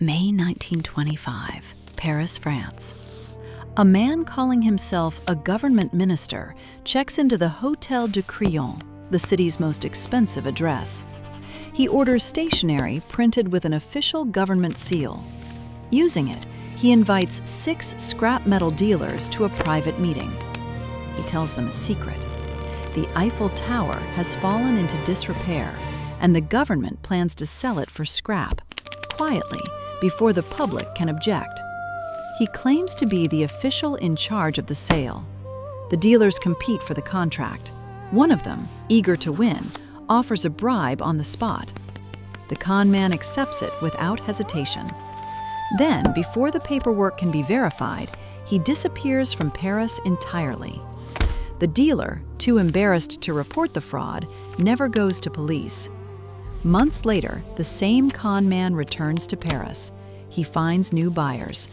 May 1925, Paris, France. A man calling himself a government minister checks into the Hôtel de Crillon, the city's most expensive address. He orders stationery printed with an official government seal. Using it, he invites 6 scrap metal dealers to a private meeting. He tells them a secret. The Eiffel Tower has fallen into disrepair, and the government plans to sell it for scrap, quietly, before the public can object. He claims to be the official in charge of the sale. The dealers compete for the contract. One of them, eager to win, offers a bribe on the spot. The con man accepts it without hesitation. Then, before the paperwork can be verified, he disappears from Paris entirely. The dealer, too embarrassed to report the fraud, never goes to police. Months later, the same con man returns to Paris. He finds new buyers.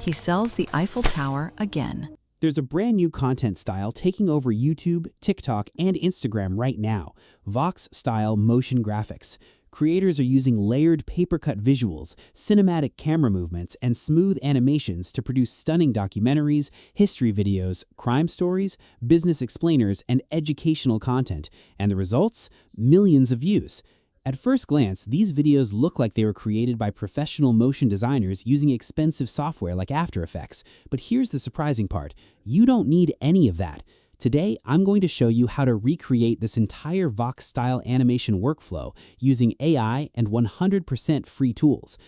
He sells the Eiffel Tower again. There's a brand new content style taking over YouTube, TikTok, and Instagram right now: VOX-Style motion graphics. Creators are using layered paper-cut visuals, cinematic camera movements, and smooth animations to produce stunning documentaries, history videos, crime stories, business explainers, and educational content. And the results? Millions of views. At first glance, these videos look like they were created by professional motion designers using expensive software like After Effects. But here's the surprising part: you don't need any of that. Today, I'm going to show you how to recreate this entire VOX-style animation workflow using AI and 100% free tools.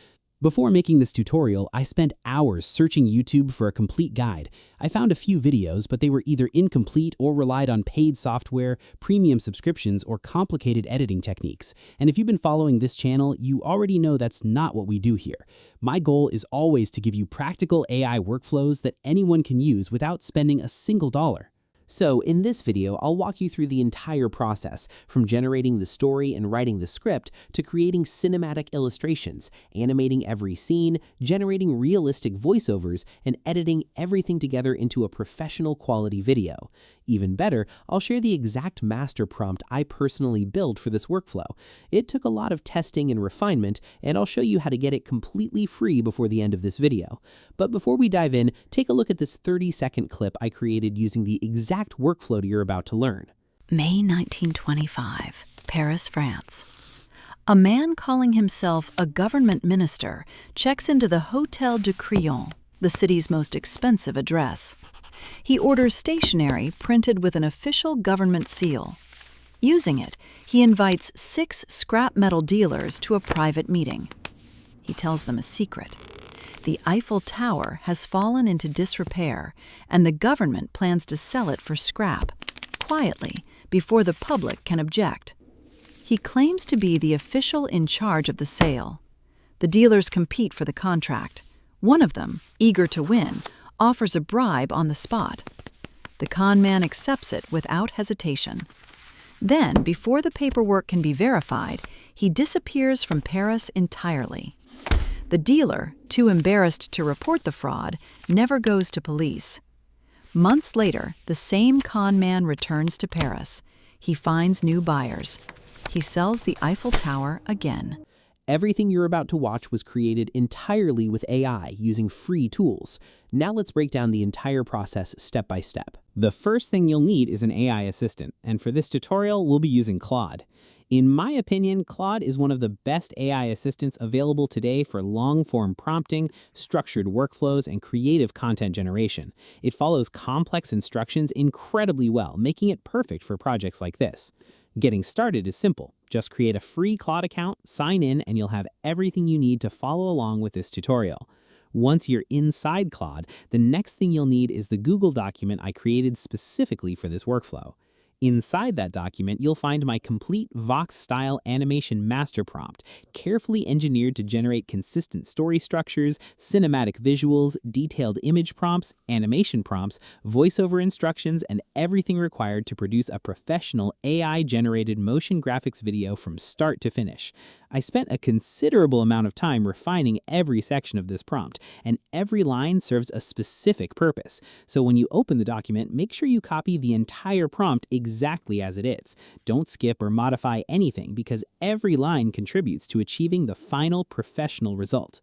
Before making this tutorial, I spent hours searching YouTube for a complete guide. I found a few videos, but they were either incomplete or relied on paid software, premium subscriptions, or complicated editing techniques. And if you've been following this channel, you already know that's not what we do here. My goal is always to give you practical AI workflows that anyone can use without spending a single dollar. So in this video, I'll walk you through the entire process, from generating the story and writing the script to creating cinematic illustrations, animating every scene, generating realistic voiceovers, and editing everything together into a professional quality video. Even better, I'll share the exact master prompt I personally built for this workflow. It took a lot of testing and refinement, and I'll show you how to get it completely free before the end of this video. But before we dive in, take a look at this 30-second clip I created using the exact workflow you're about to learn. May 1925, Paris, France. A man calling himself a government minister checks into the Hôtel de Crillon, the city's most expensive address. He orders stationery printed with an official government seal. Using it, he invites 6 scrap metal dealers to a private meeting. He tells them a secret. The Eiffel Tower has fallen into disrepair, and the government plans to sell it for scrap, quietly, before the public can object. He claims to be the official in charge of the sale. The dealers compete for the contract. One of them, eager to win, offers a bribe on the spot. The con man accepts it without hesitation. Then, before the paperwork can be verified, he disappears from Paris entirely. The dealer, too embarrassed to report the fraud, never goes to police. Months later, the same con man returns to Paris. He finds new buyers. He sells the Eiffel Tower again. Everything you're about to watch was created entirely with AI using free tools. Now let's break down the entire process step by step. The first thing you'll need is an AI assistant, and for this tutorial, we'll be using Claude. In my opinion, Claude is one of the best AI assistants available today for long-form prompting, structured workflows, and creative content generation. It follows complex instructions incredibly well, making it perfect for projects like this. Getting started is simple. Just create a free Claude account, sign in, and you'll have everything you need to follow along with this tutorial. Once you're inside Claude, the next thing you'll need is the Google document I created specifically for this workflow. Inside that document, you'll find my complete VOX-style animation master prompt, carefully engineered to generate consistent story structures, cinematic visuals, detailed image prompts, animation prompts, voiceover instructions, and everything required to produce a professional AI-generated motion graphics video from start to finish. I spent a considerable amount of time refining every section of this prompt, and every line serves a specific purpose. So when you open the document, make sure you copy the entire prompt exactly as it is. Don't skip or modify anything, because every line contributes to achieving the final professional result.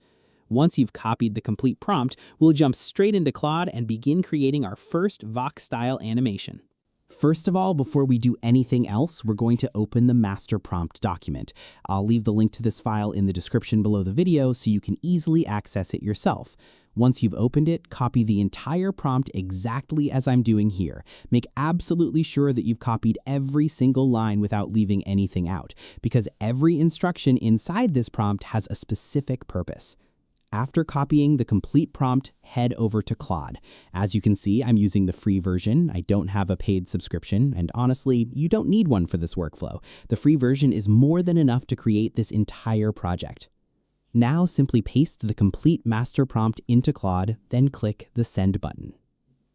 Once you've copied the complete prompt, we'll jump straight into Claude and begin creating our first VOX-style animation. First of all, before we do anything else, we're going to open the master prompt document. I'll leave the link to this file in the description below the video so you can easily access it yourself. Once you've opened it, copy the entire prompt exactly as I'm doing here. Make absolutely sure that you've copied every single line without leaving anything out, because every instruction inside this prompt has a specific purpose. After copying the complete prompt, head over to Claude. As you can see, I'm using the free version. I don't have a paid subscription, and honestly, you don't need one for this workflow. The free version is more than enough to create this entire project. Now simply paste the complete master prompt into Claude, then click the Send button.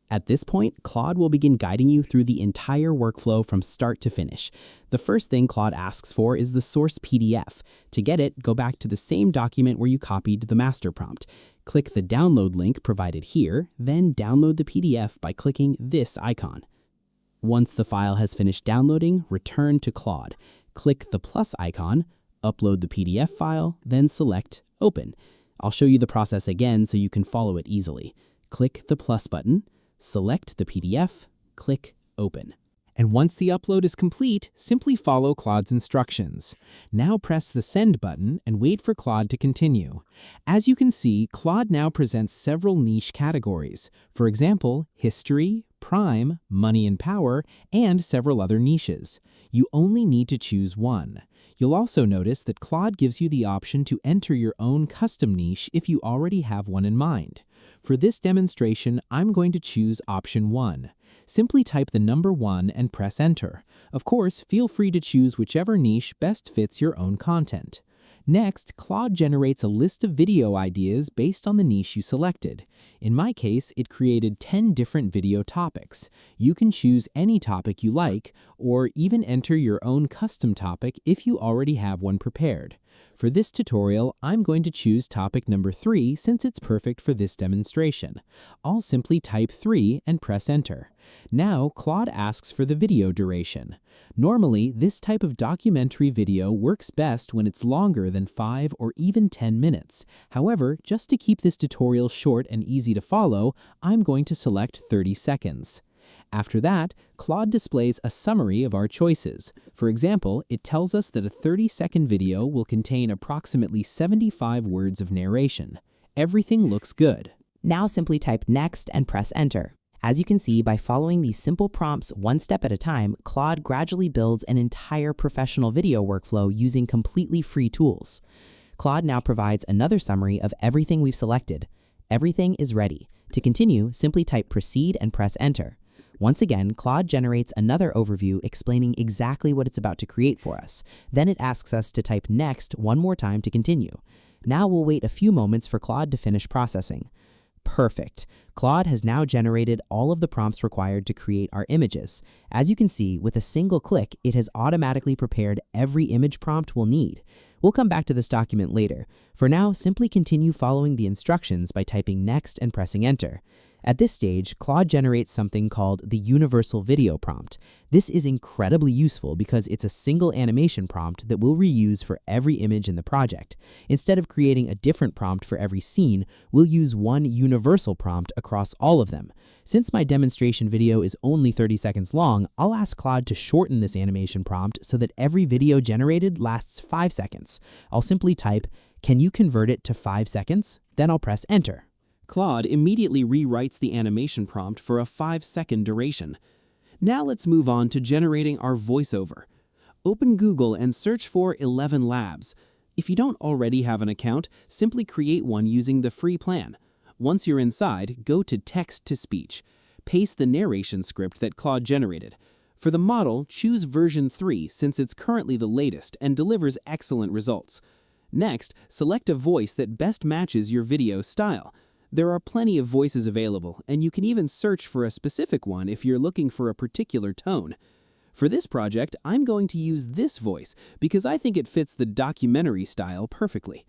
At this point, Claude will begin guiding you through the entire workflow from start to finish. The first thing Claude asks for is the source PDF. To get it, go back to the same document where you copied the master prompt. Click the download link provided here, then download the PDF by clicking this icon. Once the file has finished downloading, return to Claude. Click the plus icon, upload the PDF file, then select Open. I'll show you the process again so you can follow it easily. Click the plus button, select the PDF, click Open. And once the upload is complete, simply follow Claude's instructions. Now press the Send button and wait for Claude to continue. As you can see, Claude now presents several niche categories. For example, history, prime, money and power, and several other niches. You only need to choose one. You'll also notice that Claude gives you the option to enter your own custom niche if you already have one in mind. For this demonstration, I'm going to choose option 1. Simply type the number 1 and press enter. Of course, feel free to choose whichever niche best fits your own content. Next, Claude generates a list of video ideas based on the niche you selected. In my case, it created 10 different video topics. You can choose any topic you like, or even enter your own custom topic if you already have one prepared. For this tutorial, I'm going to choose topic number 3 since it's perfect for this demonstration. I'll simply type 3 and press enter. Now, Claude asks for the video duration. Normally, this type of documentary video works best when it's longer than 5 or even 10 minutes. However, just to keep this tutorial short and easy to follow, I'm going to select 30 seconds. After that, Claude displays a summary of our choices. For example, it tells us that a 30-second video will contain approximately 75 words of narration. Everything looks good. Now simply type Next and press Enter. As you can see, by following these simple prompts one step at a time, Claude gradually builds an entire professional video workflow using completely free tools. Claude now provides another summary of everything we've selected. Everything is ready. To continue, simply type Proceed and press Enter. Once again, Claude generates another overview explaining exactly what it's about to create for us. Then it asks us to type Next one more time to continue. Now we'll wait a few moments for Claude to finish processing. Perfect. Claude has now generated all of the prompts required to create our images. As you can see, with a single click, it has automatically prepared every image prompt we'll need. We'll come back to this document later. For now, simply continue following the instructions by typing Next and pressing Enter. At this stage, Claude generates something called the Universal Video Prompt. This is incredibly useful because it's a single animation prompt that we'll reuse for every image in the project. Instead of creating a different prompt for every scene, we'll use one universal prompt across all of them. Since my demonstration video is only 30 seconds long, I'll ask Claude to shorten this animation prompt so that every video generated lasts 5 seconds. I'll simply type, "Can you convert it to 5 seconds?" Then I'll press Enter. Claude immediately rewrites the animation prompt for a 5-second duration. Now let's move on to generating our voiceover. Open Google and search for 11 Labs. If you don't already have an account, simply create one using the free plan. Once you're inside, go to Text-to-Speech. Paste the narration script that Claude generated. For the model, choose version 3 since it's currently the latest and delivers excellent results. Next, select a voice that best matches your video style. There are plenty of voices available, and you can even search for a specific one if you're looking for a particular tone. For this project, I'm going to use this voice because I think it fits the documentary style perfectly.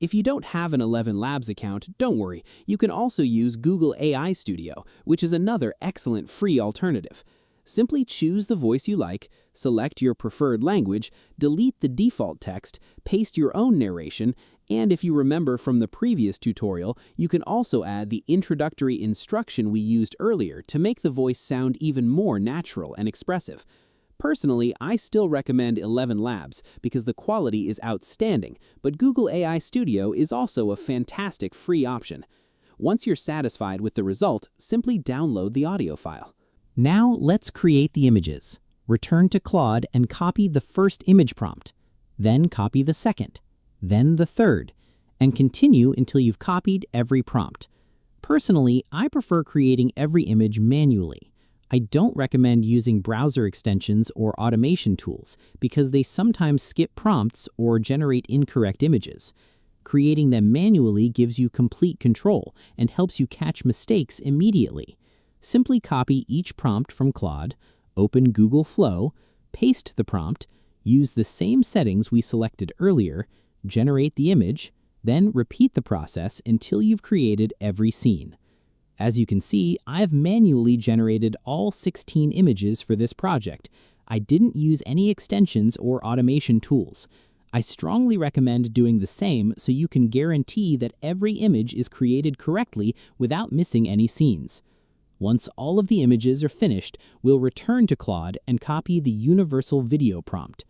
If you don't have an 11 Labs account, don't worry. You can also use Google AI Studio, which is another excellent free alternative. Simply choose the voice you like, select your preferred language, delete the default text, paste your own narration, And if you remember from the previous tutorial, you can also add the introductory instruction we used earlier to make the voice sound even more natural and expressive. Personally, I still recommend 11 Labs because the quality is outstanding, but Google AI Studio is also a fantastic free option. Once you're satisfied with the result, simply download the audio file. Now let's create the images. Return to Claude and copy the first image prompt. Then copy the second, then the third, and continue until you've copied every prompt. Personally, I prefer creating every image manually. I don't recommend using browser extensions or automation tools because they sometimes skip prompts or generate incorrect images. Creating them manually gives you complete control and helps you catch mistakes immediately. Simply copy each prompt from Claude, open Google Flow, paste the prompt, use the same settings we selected earlier, generate the image, then repeat the process until you've created every scene. As you can see, I've manually generated all 16 images for this project. I didn't use any extensions or automation tools. I strongly recommend doing the same so you can guarantee that every image is created correctly without missing any scenes. Once all of the images are finished, we'll return to Claude and copy the universal video prompt.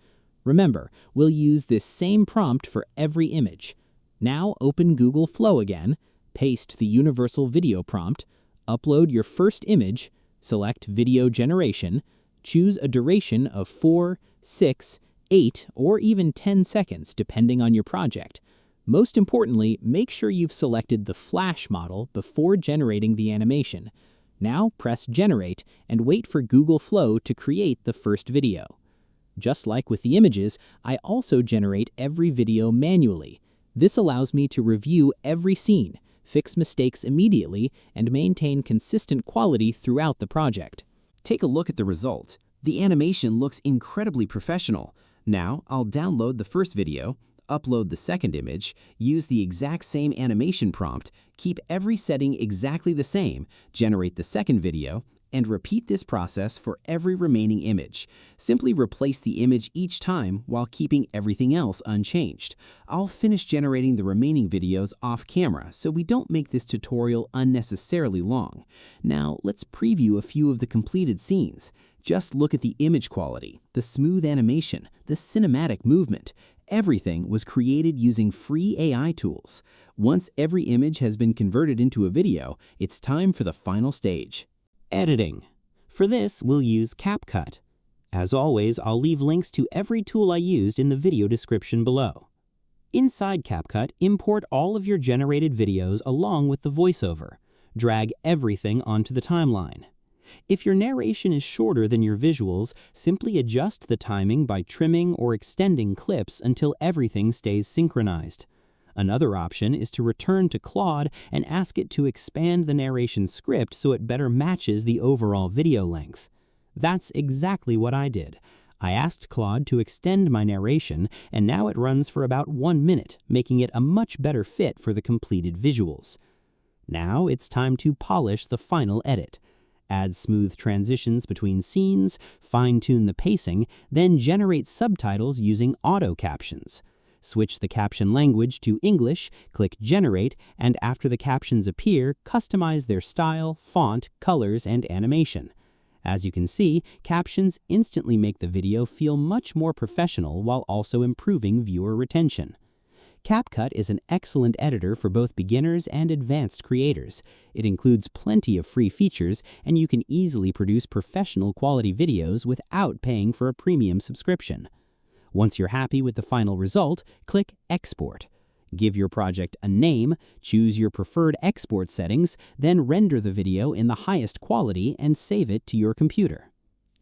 Remember, we'll use this same prompt for every image. Now open Google Flow again, paste the universal video prompt, upload your first image, select video generation, choose a duration of 4, 6, 8, or even 10 seconds depending on your project. Most importantly, make sure you've selected the Flash model before generating the animation. Now press Generate and wait for Google Flow to create the first video. Just like with the images, I also generate every video manually. This allows me to review every scene, fix mistakes immediately, and maintain consistent quality throughout the project. Take a look at the result. The animation looks incredibly professional. Now, I'll download the first video, upload the second image, use the exact same animation prompt, keep every setting exactly the same, generate the second video, and repeat this process for every remaining image. Simply replace the image each time while keeping everything else unchanged. I'll finish generating the remaining videos off camera so we don't make this tutorial unnecessarily long. Now, let's preview a few of the completed scenes. Just look at the image quality, the smooth animation, the cinematic movement. Everything was created using free AI tools. Once every image has been converted into a video, it's time for the final stage. Editing. For this, we'll use CapCut. As always, I'll leave links to every tool I used in the video description below. Inside CapCut, import all of your generated videos along with the voiceover. Drag everything onto the timeline. If your narration is shorter than your visuals, simply adjust the timing by trimming or extending clips until everything stays synchronized. Another option is to return to Claude and ask it to expand the narration script so it better matches the overall video length. That's exactly what I did. I asked Claude to extend my narration, and now it runs for about 1 minute, making it a much better fit for the completed visuals. Now it's time to polish the final edit. Add smooth transitions between scenes, fine-tune the pacing, then generate subtitles using auto captions. Switch the caption language to English, click Generate, and after the captions appear, customize their style, font, colors, and animation. As you can see, captions instantly make the video feel much more professional while also improving viewer retention. CapCut is an excellent editor for both beginners and advanced creators. It includes plenty of free features, and you can easily produce professional quality videos without paying for a premium subscription. Once you're happy with the final result, click Export. Give your project a name, choose your preferred export settings, then render the video in the highest quality and save it to your computer.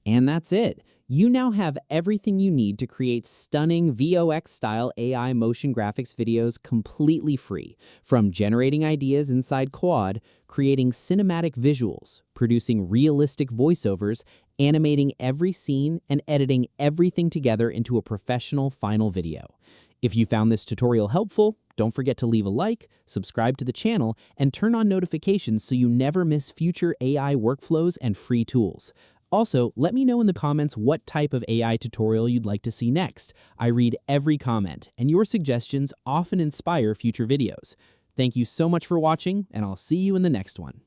And that's it. You now have everything you need to create stunning VOX-style AI motion graphics videos completely free. From generating ideas inside Claude, creating cinematic visuals, producing realistic voiceovers, animating every scene, and editing everything together into a professional final video. If you found this tutorial helpful, don't forget to leave a like, subscribe to the channel, and turn on notifications so you never miss future AI workflows and free tools. Also, let me know in the comments what type of AI tutorial you'd like to see next. I read every comment, and your suggestions often inspire future videos. Thank you so much for watching, and I'll see you in the next one.